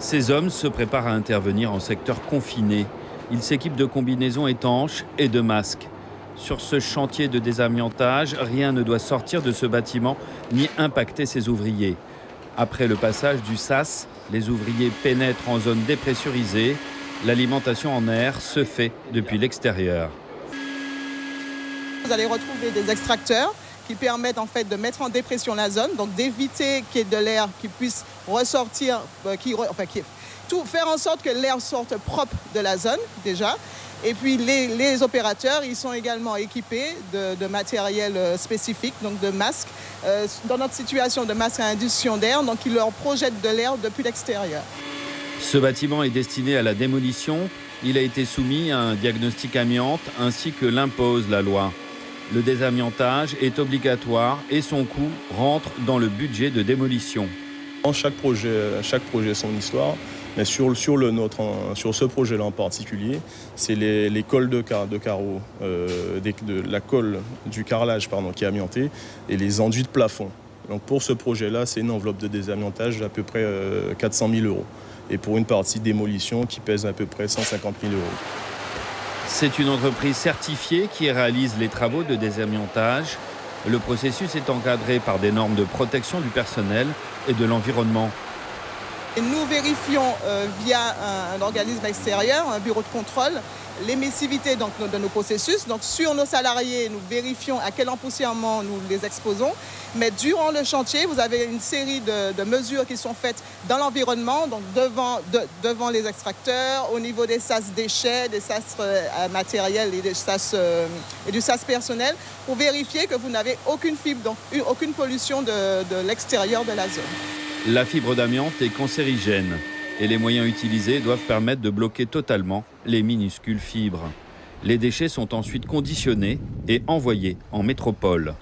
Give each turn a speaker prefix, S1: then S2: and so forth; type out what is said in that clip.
S1: Ces hommes se préparent à intervenir en secteur confiné. Ils s'équipent de combinaisons étanches et de masques. Sur ce chantier de désamiantage, rien ne doit sortir de ce bâtiment ni impacter ses ouvriers. Après le passage du sas, les ouvriers pénètrent en zone dépressurisée. L'alimentation en air se fait depuis l'extérieur.
S2: Vous allez retrouver des extracteurs qui permettent en fait de mettre en dépression la zone, donc d'éviter qu'il y ait de l'air qui puisse ressortir, faire en sorte que l'air sorte propre de la zone déjà. Et puis les opérateurs, ils sont également équipés de matériel spécifique, donc de masques. Dans notre situation de masques à induction d'air, donc ils leur projettent de l'air depuis l'extérieur.
S1: Ce bâtiment est destiné à la démolition. Il a été soumis à un diagnostic amiante ainsi que l'impose la loi. Le désamiantage est obligatoire et son coût rentre dans le budget de démolition.
S3: Chaque projet a son histoire, mais sur ce projet-là en particulier, c'est les cols de carreaux, la colle du carrelage qui est amiantée et les enduits de plafond. Donc pour ce projet-là, c'est une enveloppe de désamiantage d'à peu près 400 000 €. Et pour une partie démolition qui pèse à peu près 150 000 €.
S1: C'est une entreprise certifiée qui réalise les travaux de désamiantage. Le processus est encadré par des normes de protection du personnel et de l'environnement.
S2: Nous vérifions via un organisme extérieur, un bureau de contrôle, l'émissivité de nos processus. Donc sur nos salariés, nous vérifions à quel empoussièrement nous les exposons. Mais durant le chantier, vous avez une série de mesures qui sont faites dans l'environnement, donc devant les extracteurs, au niveau des sas déchets, des sas matériels et du sas personnel, pour vérifier que vous n'avez aucune fibre, donc aucune pollution de l'extérieur de la zone.
S1: La fibre d'amiante est cancérigène et les moyens utilisés doivent permettre de bloquer totalement les minuscules fibres. Les déchets sont ensuite conditionnés et envoyés en métropole.